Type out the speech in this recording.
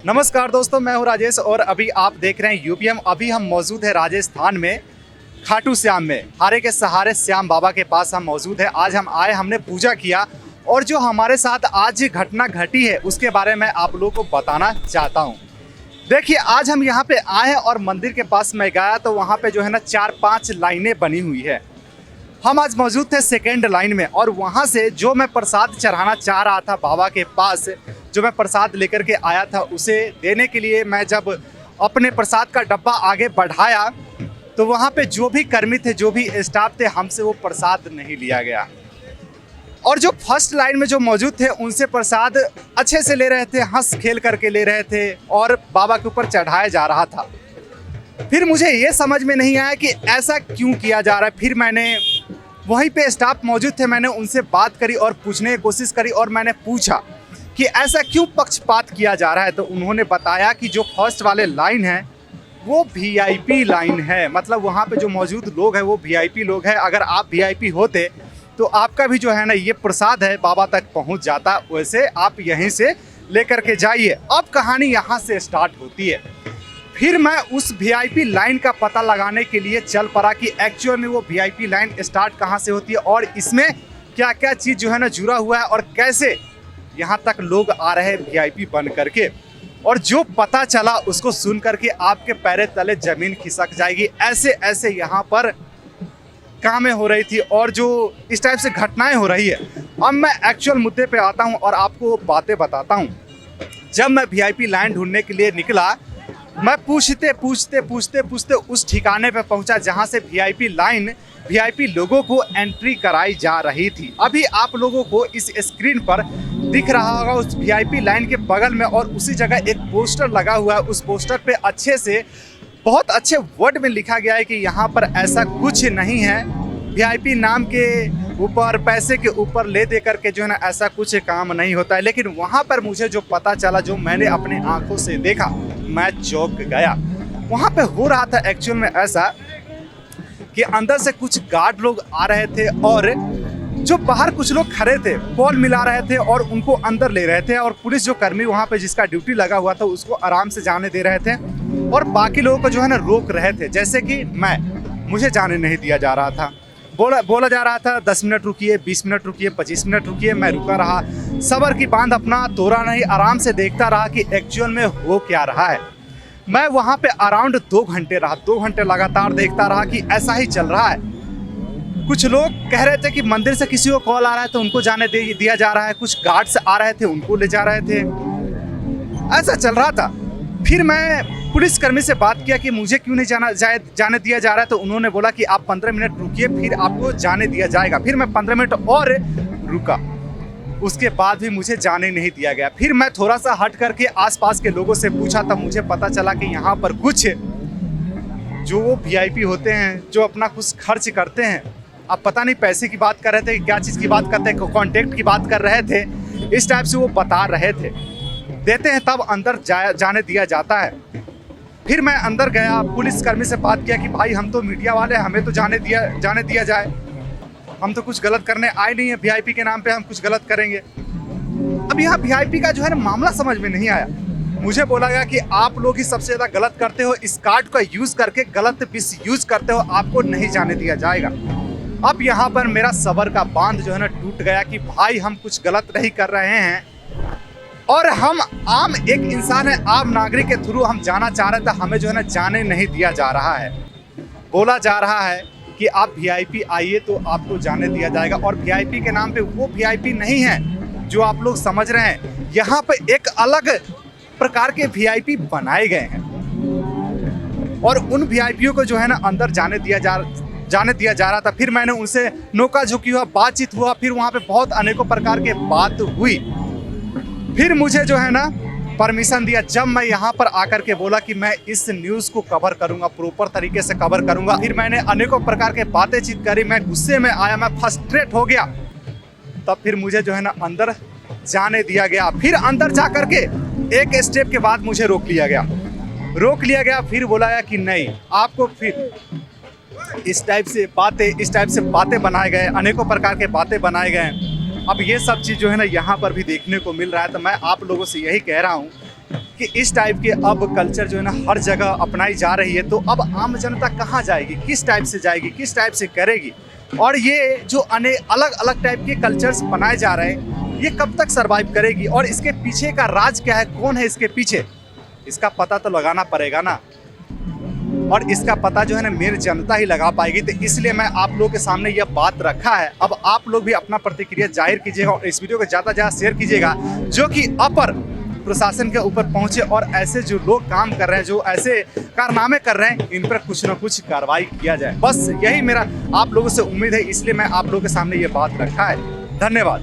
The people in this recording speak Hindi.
नमस्कार दोस्तों, मैं हूं राजेश और अभी आप देख रहे हैं यूपीएम। अभी हम मौजूद है राजस्थान में खाटू श्याम में। हारे के सहारे श्याम बाबा के पास हम मौजूद है। आज हम आए, हमने पूजा किया और जो हमारे साथ आज घटना घटी है उसके बारे में आप लोगों को बताना चाहता हूं। देखिए, आज हम यहाँ पे आए हैं और मंदिर के पास मैं गया तो वहाँ पे जो है ना 4-5 लाइनें बनी हुई है। हम आज मौजूद थे सेकेंड लाइन में और वहाँ से जो मैं प्रसाद चढ़ाना चाह रहा था बाबा के पास, जो मैं प्रसाद लेकर के आया था उसे देने के लिए मैं जब अपने प्रसाद का डब्बा आगे बढ़ाया तो वहाँ पे जो भी कर्मी थे, जो भी स्टाफ थे, हमसे वो प्रसाद नहीं लिया गया। और जो फर्स्ट लाइन में जो मौजूद थे उनसे प्रसाद अच्छे से ले रहे थे, हंस खेल करके ले रहे थे और बाबा के ऊपर चढ़ाया जा रहा था। फिर मुझे ये समझ में नहीं आया कि ऐसा क्यों किया जा रहा है। फिर मैंने वहीं पे स्टाफ मौजूद थे, मैंने उनसे बात करी और पूछने की कोशिश करी और मैंने पूछा कि ऐसा क्यों पक्षपात किया जा रहा है। तो उन्होंने बताया कि जो फर्स्ट वाले लाइन है वो वीआईपी लाइन है, मतलब वहाँ पे जो मौजूद लोग हैं वो वीआईपी लोग हैं। अगर आप वीआईपी होते तो आपका भी जो है ना ये प्रसाद है बाबा तक पहुँच जाता, वैसे आप यहीं से लेकर के जाइए। अब कहानी यहाँ से स्टार्ट होती है। फिर मैं उस वीआईपी लाइन का पता लगाने के लिए चल पड़ा कि एक्चुअल में वो वीआईपी लाइन स्टार्ट कहाँ से होती है और इसमें क्या क्या चीज़ जो है ना जुड़ा हुआ है और कैसे यहाँ तक लोग आ रहे हैं वीआईपी बन करके। और जो पता चला उसको सुन करके आपके पैरे तले ज़मीन खिसक जाएगी। ऐसे ऐसे यहाँ पर कामें हो रही थी और जो इस टाइप से घटनाएं हो रही है। अब मैं एक्चुअल मुद्दे पे आता हूँ और आपको बातें बताता हूँ। जब मैं वीआईपी लाइन ढूंढने के लिए निकला, मैं पूछते उस ठिकाने पे पहुंचा जहां से वीआईपी लाइन वीआईपी लोगों को एंट्री कराई जा रही थी। अभी आप लोगों को इस स्क्रीन पर दिख रहा होगा उस वीआईपी लाइन के बगल में और उसी जगह एक पोस्टर लगा हुआ है। उस पोस्टर पे अच्छे से बहुत अच्छे वर्ड में लिखा गया है कि यहाँ पर ऐसा कुछ नहीं है, वीआईपी नाम के ऊपर, पैसे के ऊपर ले दे करके जो है ना ऐसा कुछ काम नहीं होता है। लेकिन वहाँ पर मुझे जो पता चला, जो मैंने अपने आंखों से देखा, मैं चौंक गया। वहाँ पे हो रहा था एक्चुअल में ऐसा कि अंदर से कुछ गार्ड लोग आ रहे थे और जो बाहर कुछ लोग खड़े थे कॉल मिला रहे थे और उनको अंदर ले रहे थे। और पुलिस जो कर्मी वहाँ पे जिसका ड्यूटी लगा हुआ था उसको आराम से जाने दे रहे थे और बाकी लोगों को जो है ना रोक रहे थे। जैसे कि मुझे जाने नहीं दिया जा रहा था। बोला जा रहा था 10 मिनट रुकिए, 20 मिनट रुकिए, 25 मिनट रुकिए। मैं रुका रहा, सबर की बांध अपना तोड़ा नहीं, आराम से देखता रहा कि एक्चुअल में हो क्या रहा है। मैं वहाँ पे अराउंड 2 घंटे रहा, 2 घंटे लगातार देखता रहा कि ऐसा ही चल रहा है। कुछ लोग कह रहे थे कि मंदिर से किसी को कॉल आ रहा है तो उनको जाने दिया जा रहा है, कुछ गार्ड्स आ रहे थे उनको ले जा रहे थे, ऐसा चल रहा था। फिर मैं पुलिसकर्मी से बात किया कि मुझे क्यों नहीं जाने दिया जा रहा है। तो उन्होंने बोला कि आप 15 मिनट रुकिए फिर आपको जाने दिया जाएगा। फिर मैं 15 मिनट और रुका, उसके बाद भी मुझे जाने नहीं दिया गया। फिर मैं थोड़ा सा हट करके आसपास के लोगों से पूछा, तब मुझे पता चला कि यहाँ पर कुछ जो वो वीआईपी होते हैं जो अपना कुछ खर्च करते हैं, अब पता नहीं पैसे की बात कर रहे थे, क्या चीज़ की बात करते हैं, कॉन्टेक्ट की बात कर रहे थे, इस टाइप से वो बता रहे थे। देते हैं तब अंदर जाने दिया जाता है। फिर मैं अंदर गया, पुलिसकर्मी से बात किया कि भाई हम तो मीडिया वाले, हमें तो जाने दिया जाए, हम तो कुछ गलत करने आए नहीं है, वीआईपी के नाम पे हम कुछ गलत करेंगे। अब यहाँ वीआईपी का जो है ना मामला समझ में नहीं आया। मुझे बोला गया कि आप लोग ही सबसे ज़्यादा गलत करते हो, इस कार्ड का यूज़ करके गलत मिसयूज करते हो, आपको नहीं जाने दिया जाएगा। अब यहाँ पर मेरा सबर का बांध जो है ना टूट गया कि भाई हम कुछ गलत नहीं कर रहे हैं और हम आम एक इंसान है, आम नागरिक के थ्रू हम जाना चाह रहे थे, हमें जो है ना जाने नहीं दिया जा रहा है। बोला जा रहा है कि आप वीआईपी आइए तो आपको जाने दिया जाएगा और वीआईपी के नाम पे वो वीआईपी नहीं है जो आप लोग समझ रहे हैं। यहाँ पे एक अलग प्रकार के वीआईपी बनाए गए हैं और उन वीआईपीओ को जो है ना अंदर जाने दिया जा रहा था। फिर मैंने उनसे नोका झोंकी हुआ, बातचीत हुआ, फिर वहाँ पे बहुत अनेकों प्रकार के बात हुई। फिर मुझे जो है ना परमिशन दिया। जब मैं यहाँ पर आकर के बोला कि मैं इस न्यूज़ को कवर करूँगा, प्रॉपर तरीके से कवर करूँगा, फिर मैंने अनेकों प्रकार के बातें चीत करी, मैं गुस्से में आया, मैं फ्रस्ट्रेट हो गया। तब फिर मुझे जो है ना अंदर जाने दिया गया। फिर अंदर जा कर के एक स्टेप के बाद मुझे रोक लिया गया। फिर बोला गया कि नहीं, आपको फिर इस टाइप से बातें बनाए गए, अनेकों प्रकार के बातें बनाए गए। अब ये सब चीज़ जो है ना यहाँ पर भी देखने को मिल रहा है। तो मैं आप लोगों से यही कह रहा हूँ कि इस टाइप के अब कल्चर जो है ना हर जगह अपनाई जा रही है, तो अब आम जनता कहाँ जाएगी, किस टाइप से जाएगी, किस टाइप से करेगी, और ये जो अलग अलग टाइप के कल्चर्स बनाए जा रहे हैं ये कब तक सरवाइव करेगी, और इसके पीछे का राज क्या है, कौन है इसके पीछे, इसका पता तो लगाना पड़ेगा ना। और इसका पता जो है ना मेरी जनता ही लगा पाएगी। तो इसलिए मैं आप लोगों के सामने यह बात रखा है। अब आप लोग भी अपना प्रतिक्रिया जाहिर कीजिएगा और इस वीडियो को ज़्यादा से ज़्यादा शेयर कीजिएगा, जो कि अपर प्रशासन के ऊपर पहुंचे और ऐसे जो लोग काम कर रहे हैं, जो ऐसे कारनामे कर रहे हैं, इन पर कुछ ना कुछ कार्रवाई किया जाए। बस यही मेरा आप लोगों से उम्मीद है, इसलिए मैं आप लोगों के सामने ये बात रखा है। धन्यवाद।